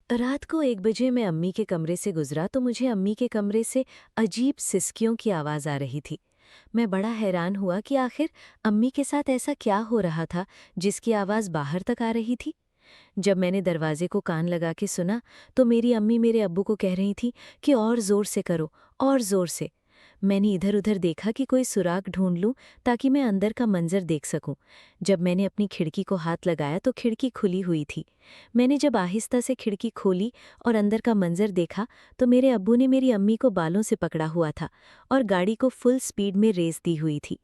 रात को 1 बजे मैं अम्मी के कमरे से गुजरा तो मुझे अम्मी के कमरे से अजीब सिसकियों की आवाज़ आ रही थी। मैं बड़ा हैरान हुआ कि आखिर अम्मी के साथ ऐसा क्या हो रहा था जिसकी आवाज़ बाहर तक आ रही थी। जब मैंने दरवाजे को कान लगा के सुना तो मेरी अम्मी मेरे अब्बू को कह रही थी कि और ज़ोर से करो, और ज़ोर से। मैंने इधर-उधर देखा कि कोई सुराग ढूंढ लूं ताकि मैं अंदर का मंजर देख सकूं। जब मैंने अपनी खिड़की को हाथ लगाया तो खिड़की खुली हुई थी। मैंने जब आहिस्ता से खिड़की खोली और अंदर का मंजर देखा तो मेरे अब्बू ने मेरी अम्मी को बालों से पकड़ा हुआ था और गाड़ी को फुल स्पीड में रेस दी हुई थी।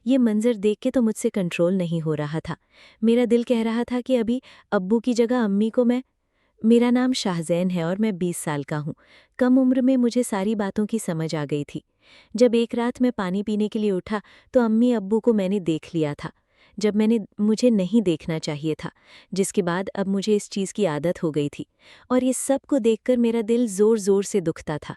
ये मंजर देख के तो मुझसे कंट्रोल नहीं हो रहा था। मेरा दिल कह रहा था कि अभी अब्बू की जगह अम्मी को मैं। मेरा नाम शाहज़ैन है और मैं 20 साल का हूँ। कम उम्र में मुझे सारी बातों की समझ आ गई थी। जब एक रात मैं पानी पीने के लिए उठा तो अम्मी अब्बू को मैंने देख लिया था। जब मैंने मुझे नहीं देखना चाहिए था, जिसके बाद अब मुझे इस चीज़ की आदत हो गई थी और ये सब को देखकर मेरा दिल ज़ोर-ज़ोर से दुखता था।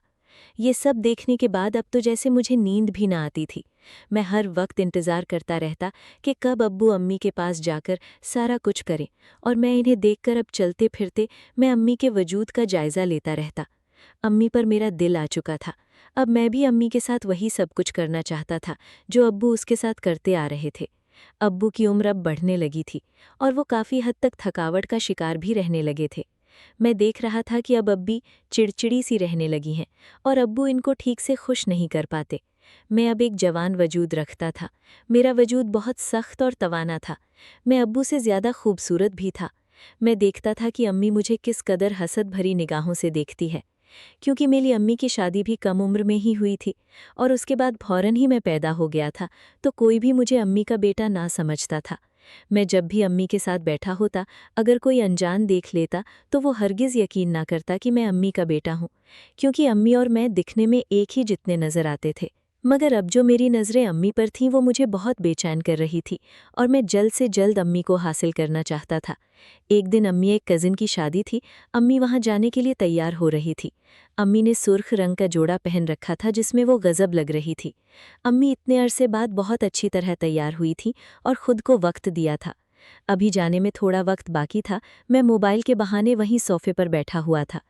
ये सब देखने के बाद अब तो जैसे मुझे नींद भी ना आती थी। मैं हर वक्त इंतज़ार करता रहता कि कब अब्बू अम्मी के पास जाकर सारा कुछ करें और मैं इन्हें देखकर अब चलते-फिरते मैं अम्मी के वजूद का जायज़ा लेता रहता। अम्मी पर मेरा दिल आ चुका था। अब मैं भी अम्मी के साथ वही सब कुछ करना चाहता था, जो अब्बू उसके साथ करते आ रहे थे। अब्बू की उम्र अब बढ़ने लगी थी और वो काफ़ी हद तक थकावट का शिकार भी रहने लगे थे। मैं देख रहा था कि अब अब्बी चिड़चिड़ी सी रहने लगी हैं और अब्बू इनको ठीक से खुश नहीं कर पाते। मैं अब एक जवान वजूद रखता था। मेरा वजूद बहुत सख्त और तवाना था। मैं अब्बू से ज़्यादा खूबसूरत भी था। मैं देखता था कि अम्मी मुझे किस कदर हसद भरी निगाहों से देखती है। क्योंकि मेरी अम्मी की शादी भी कम उम्र में ही हुई थी और उसके बाद फौरन ही मैं पैदा हो गया था, तो कोई भी मुझे अम्मी का बेटा ना समझता था। मैं जब भी अम्मी के साथ बैठा होता, अगर कोई अनजान देख लेता तो वो हरगिज़ यकीन ना करता कि मैं अम्मी का बेटा हूँ, क्योंकि अम्मी और मैं दिखने में एक ही जितने नज़र आते थे। मगर अब जो मेरी नज़रें अम्मी पर थीं वो मुझे बहुत बेचैन कर रही थी और मैं जल्द से जल्द अम्मी को हासिल करना चाहता था। एक दिन अम्मी एक कज़िन की शादी थी। अम्मी वहाँ जाने के लिए तैयार हो रही थी। अम्मी ने सुर्ख रंग का जोड़ा पहन रखा था जिसमें वो गज़ब लग रही थी। अम्मी इतने अरसे बाद बहुत अच्छी तरह तैयार हुई थी और खुद को वक्त दिया था। अभी जाने में थोड़ा वक्त बाकी था। मैं मोबाइल के बहाने वहीं सोफे पर बैठा हुआ था।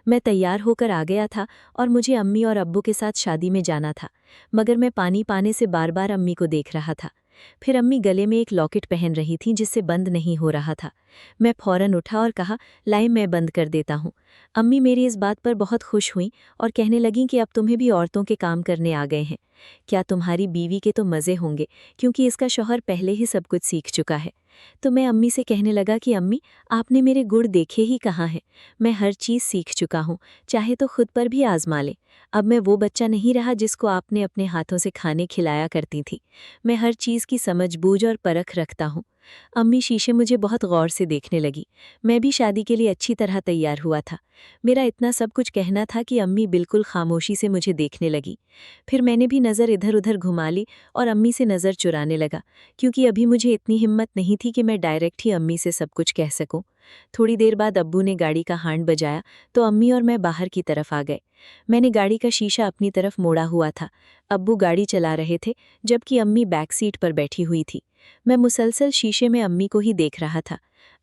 मैं तैयार होकर आ गया था और मुझे अम्मी और अब्बू के साथ शादी में जाना था, मगर मैं पानी पाने से बार-बार अम्मी को देख रहा था। फिर अम्मी गले में एक लॉकेट पहन रही थीं जिससे बंद नहीं हो रहा था। मैं फौरन उठा और कहा, लाएं मैं बंद कर देता हूँ। अम्मी मेरी इस बात पर बहुत खुश हुईं और कहने लगीं कि अब तुम्हें भी औरतों के काम करने आ गए हैं। क्या तुम्हारी बीवी के तो मज़े होंगे, क्योंकि इसका शौहर पहले ही सब कुछ सीख चुका है। तो मैं अम्मी से कहने लगा कि अम्मी, आपने मेरे गुण देखे ही कहाँ हैं। मैं हर चीज़ सीख चुका हूँ, चाहे तो खुद पर भी आजमा लें। अब मैं वो बच्चा नहीं रहा जिसको आपने अपने हाथों से खाने खिलाया करती थी। मैं हर चीज़ की समझ-बूझ और परख रखता हूँ। अम्मी शीशे मुझे बहुत गौर से देखने लगी। मैं भी शादी के लिए अच्छी तरह तैयार हुआ था। मेरा इतना सब कुछ कहना था कि अम्मी बिल्कुल खामोशी से मुझे देखने लगी। फिर मैंने भी नज़र इधर-उधर घुमा ली और अम्मी से नज़र चुराने लगा, क्योंकि अभी मुझे इतनी हिम्मत नहीं थी कि मैं डायरेक्ट ही अम्मी से सब कुछ कह सकूं। थोड़ी देर बाद अब्बू ने गाड़ी का हॉर्न बजाया तो अम्मी और मैं बाहर की तरफ आ गए। मैंने गाड़ी का शीशा अपनी तरफ मोड़ा हुआ था। अब्बू गाड़ी चला रहे थे, जबकि अम्मी बैक सीट पर बैठी हुई थी। मैं मुसलसल शीशे में अम्मी को ही देख रहा था।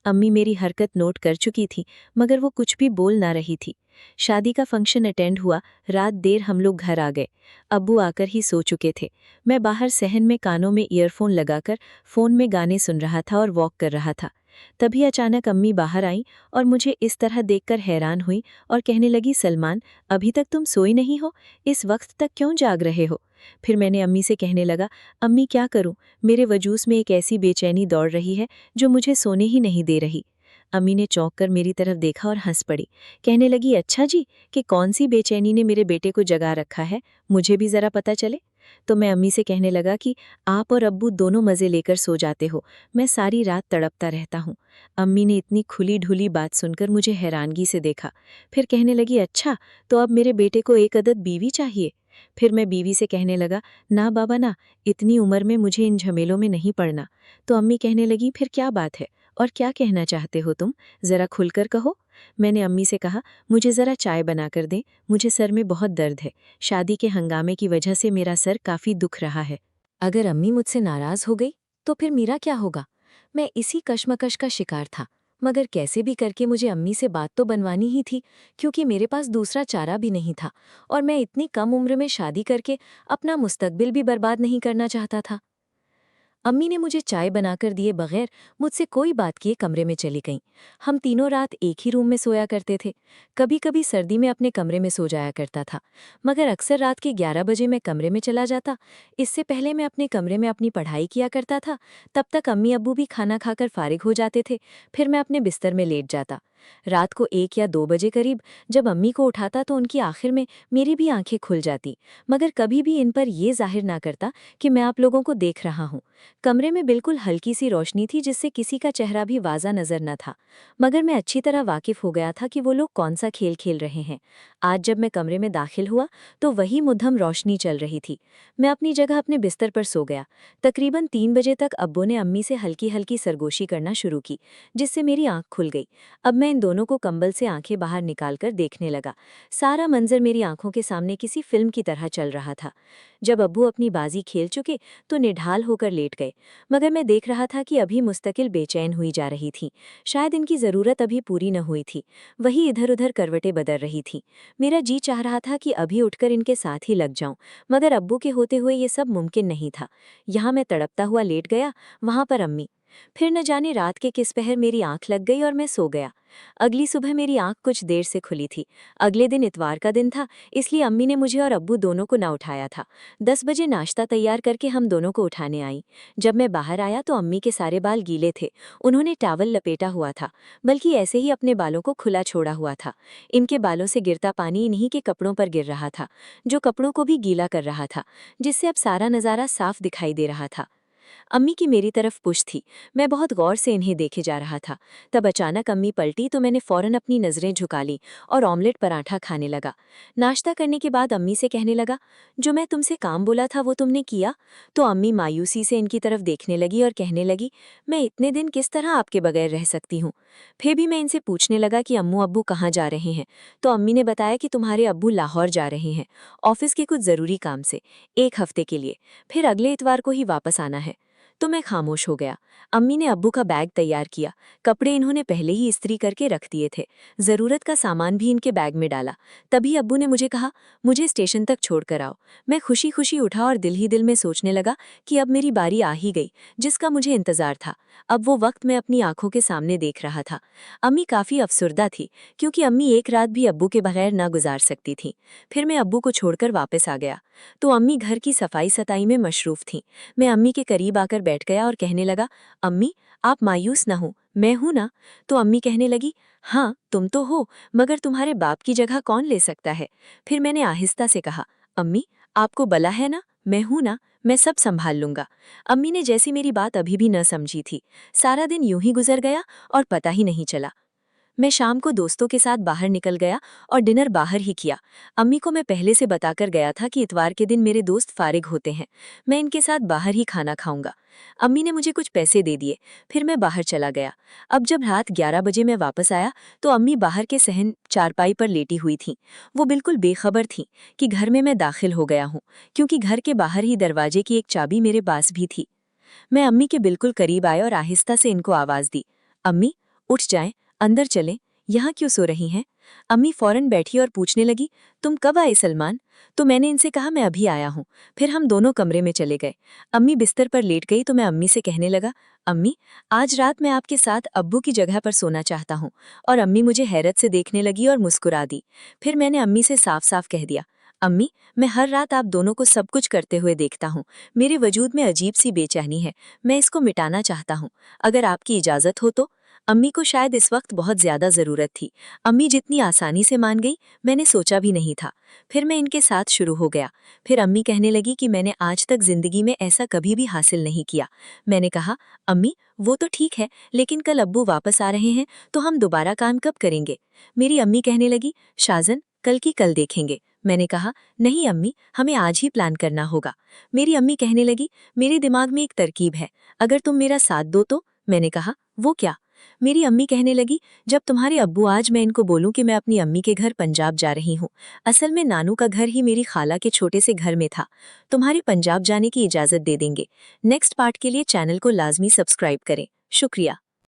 अम्मी मेरी हरकत नोट कर चुकी थी, मगर वो कुछ भी बोल ना रही थी। शादी का फंक्शन अटेंड हुआ। रात देर हम लोग घर आ गए। अब्बू आकर ही सो चुके थे। मैं बाहर सहन में कानों में ईयरफोन लगाकर फ़ोन में गाने सुन रहा था और वॉक कर रहा था। तभी अचानक अम्मी बाहर आईं और मुझे इस तरह देखकर हैरान हुई और कहने लगी, सलमान, अभी तक तुम सोई नहीं हो? इस वक्त तक क्यों जाग रहे हो? फिर मैंने अम्मी से कहने लगा, अम्मी क्या करूं, मेरे वजूद में एक ऐसी बेचैनी दौड़ रही है जो मुझे सोने ही नहीं दे रही। अम्मी ने चौंक कर मेरी तरफ देखा और हंस पड़ी। कहने लगी, अच्छा जी, कि कौन सी बेचैनी ने मेरे बेटे को जगा रखा है, मुझे भी ज़रा पता चले। तो मैं अम्मी से कहने लगा कि आप और अब्बू दोनों मज़े लेकर सो जाते हो, मैं सारी रात तड़पता रहता हूँ। अम्मी ने इतनी खुली ढुली बात सुनकर मुझे हैरानगी से देखा। फिर कहने लगी, अच्छा, तो अब मेरे बेटे को एक अदद बीवी चाहिए? फिर मैं बीवी से कहने लगा, ना बाबा ना, इतनी उम्र में मुझे इन झमेलों में नहीं पड़ना। तो अम्मी कहने लगी, फिर क्या बात है और क्या कहना चाहते हो तुम, ज़रा खुलकर कहो। मैंने अम्मी से कहा, मुझे ज़रा चाय बना कर दें, मुझे सर में बहुत दर्द है। शादी के हंगामे की वजह से मेरा सर काफ़ी दुख रहा है। अगर अम्मी मुझसे नाराज़ हो गई तो फिर मेरा क्या होगा? मैं इसी कश्मकश का शिकार था। मगर कैसे भी करके मुझे अम्मी से बात तो बनवानी ही थी, क्योंकि मेरे पास दूसरा चारा भी नहीं था और मैं इतनी कम उम्र में शादी करके अपना मुस्तकबिल भी बर्बाद नहीं करना चाहता था। अम्मी ने मुझे चाय बनाकर दिए बगैर मुझसे कोई बात किए कमरे में चली गईं। हम तीनों रात एक ही रूम में सोया करते थे। कभी कभी सर्दी में अपने कमरे में सो जाया करता था, मगर अक्सर रात के 11 बजे मैं कमरे में चला जाता। इससे पहले मैं अपने कमरे में अपनी पढ़ाई किया करता था। तब तक अम्मी अब्बू भी खाना खाकर फारिग हो जाते थे। फिर मैं अपने बिस्तर में लेट जाता। रात को 1 या 2 बजे करीब जब अम्मी को उठाता तो उनकी आखिर में मेरी भी आंखें खुल जाती, मगर कभी भी इन पर ये जाहिर ना करता कि मैं आप लोगों को देख रहा हूँ। कमरे में बिल्कुल हल्की सी रोशनी थी, जिससे किसी का चेहरा भी वाज़ा नजर न था, मगर मैं अच्छी तरह वाकिफ हो गया था कि वो लोग कौन सा खेल खेल रहे हैं। आज जब मैं कमरे में दाखिल हुआ तो वही मुद्दम रोशनी चल रही थी। मैं अपनी जगह अपने बिस्तर पर सो गया। तकरीबन 3 बजे तक अब्बू ने अम्मी से हल्की हल्की सरगोशी करना शुरू की, जिससे मेरी आंख खुल गई। अब मैं इन दोनों को कंबल से आंखें बाहर निकालकर देखने लगा। सारा मंजर मेरी आंखों के सामने किसी फिल्म की तरह चल रहा था। जब अब्बू अपनी बाजी खेल चुके तो निढाल होकर लेट गए, मगर मैं देख रहा था कि अभी मुस्तकिल बेचैन हुई जा रही थी। शायद इनकी ज़रूरत अभी पूरी न हुई थी। वही इधर उधर करवटें बदल रही थी। मेरा जी चाह रहा था कि अभी उठकर इनके साथ ही लग जाऊं, मगर अब्बू के होते हुए ये सब मुमकिन नहीं था। यहाँ मैं तड़पता हुआ लेट गया, वहां पर अम्मी। फिर न जाने रात के किस पहर मेरी आंख लग गई और मैं सो गया। अगली सुबह मेरी आंख कुछ देर से खुली थी। अगले दिन इतवार का दिन था, इसलिए अम्मी ने मुझे और अब्बू दोनों को ना उठाया था। 10 बजे नाश्ता तैयार करके हम दोनों को उठाने आई। जब मैं बाहर आया तो अम्मी के सारे बाल गीले थे। उन्होंने टॉवल लपेटा हुआ था, बल्कि ऐसे ही अपने बालों को खुला छोड़ा हुआ था। इनके बालों से गिरता पानी इन्हीं के कपड़ों पर गिर रहा था, जो कपड़ों को भी गीला कर रहा था, जिससे अब सारा नज़ारा साफ दिखाई दे रहा था। अम्मी की मेरी तरफ पुश थी। मैं बहुत गौर से इन्हें देखे जा रहा था। तब अचानक अम्मी पलटी तो मैंने फौरन अपनी नज़रें झुका ली और ऑमलेट पराठा खाने लगा। नाश्ता करने के बाद अम्मी से कहने लगा, जो मैं तुमसे काम बोला था वो तुमने किया? तो अम्मी मायूसी से इनकी तरफ देखने लगी और कहने लगी, मैं इतने दिन किस तरह आपके बगैर रह सकती हूँ? फिर भी मैं इनसे पूछने लगा कि अम्मू अब्बू कहाँ जा रहे हैं, तो अम्मी ने बताया कि तुम्हारे अब्बू लाहौर जा रहे हैं, ऑफिस के कुछ ज़रूरी काम से, 1 हफ्ते के लिए, फिर अगले इतवार को ही वापस आना है। तो मैं खामोश हो गया। अम्मी ने अब्बू का बैग तैयार किया। कपड़े इन्होंने पहले ही इस्त्री करके रख दिए थे। ज़रूरत का सामान भी इनके बैग में डाला। तभी अब्बू ने मुझे कहा, मुझे स्टेशन तक छोड़ कर आओ। मैं खुशी खुशी उठा और दिल ही दिल में सोचने लगा कि अब मेरी बारी आ ही गई, जिसका मुझे इंतज़ार था। अब वो वक्त मैं अपनी आंखों के सामने देख रहा था। अम्मी काफ़ी अफसुर्दा थी, क्योंकि अम्मी एक रात भी अब्बू के बगैर ना गुजार सकती थी। फिर मैं अब्बू को छोड़कर वापस आ गया, तो अम्मी घर की सफाई सताई में मशरूफ़ थीं। मैं अम्मी के करीब आकर बैठ गया और कहने लगा, अम्मी आप मायूस ना हो, मैं हूं ना? तो अम्मी कहने लगी, हाँ तुम तो हो, मगर तुम्हारे बाप की जगह कौन ले सकता है? फिर मैंने आहिस्ता से कहा, अम्मी आपको बला है ना, मैं हूं ना, मैं सब संभाल लूंगा। अम्मी ने जैसी मेरी बात अभी भी न समझी थी। सारा दिन यूं ही गुजर गया और पता ही नहीं चला। मैं शाम को दोस्तों के साथ बाहर निकल गया और डिनर बाहर ही किया। अम्मी को मैं पहले से बताकर गया था कि इतवार के दिन मेरे दोस्त फारिग होते हैं, मैं इनके साथ बाहर ही खाना खाऊंगा। अम्मी ने मुझे कुछ पैसे दे दिए, फिर मैं बाहर चला गया। अब जब रात 11 बजे मैं वापस आया तो अम्मी बाहर के सहन चारपाई पर लेटी हुई थीं। वो बिल्कुल बेखबर थीं कि घर में मैं दाखिल हो गया हूँ, क्योंकि घर के बाहर ही दरवाजे की एक चाबी मेरे पास भी थी। मैं अम्मी के बिल्कुल करीब आया और आहिस्ता से इनको आवाज़ दी, अम्मी उठ जाएं, अंदर चलें, यहाँ क्यों सो रही हैं? अम्मी फौरन बैठी और पूछने लगी, तुम कब आए सलमान? तो मैंने इनसे कहा, मैं अभी आया हूँ। फिर हम दोनों कमरे में चले गए। अम्मी बिस्तर पर लेट गई तो मैं अम्मी से कहने लगा, अम्मी आज रात मैं आपके साथ अब्बू की जगह पर सोना चाहता हूँ। और अम्मी मुझे हैरत से देखने लगी और मुस्कुरा दी। फिर मैंने अम्मी से साफ साफ कह दिया, अम्मी मैं हर रात आप दोनों को सब कुछ करते हुए देखता हूँ। मेरे वजूद में अजीब सी बेचैनी है, मैं इसको मिटाना चाहता हूँ। अगर आपकी इजाज़त हो तो। अम्मी को शायद इस वक्त बहुत ज़्यादा ज़रूरत थी। अम्मी जितनी आसानी से मान गई, मैंने सोचा भी नहीं था। फिर मैं इनके साथ शुरू हो गया। फिर अम्मी कहने लगी कि मैंने आज तक ज़िंदगी में ऐसा कभी भी हासिल नहीं किया। मैंने कहा, अम्मी वो तो ठीक है, लेकिन कल अब्बू वापस आ रहे हैं तो हम दोबारा काम कब करेंगे? मेरी अम्मी कहने लगी, शाज़न कल की कल देखेंगे। मैंने कहा, नहीं अम्मी हमें आज ही प्लान करना होगा। मेरी अम्मी कहने लगी, मेरे दिमाग में एक तरकीब है, अगर तुम मेरा साथ दो तो। मैंने कहा, वो क्या? मेरी अम्मी कहने लगी, जब तुम्हारे अब्बू आज मैं इनको बोलूं कि मैं अपनी अम्मी के घर पंजाब जा रही हूं, असल में नानू का घर ही मेरी खाला के छोटे से घर में था, तुम्हारे पंजाब जाने की इजाज़त दे देंगे। नेक्स्ट पार्ट के लिए चैनल को लाजमी सब्सक्राइब करें। शुक्रिया।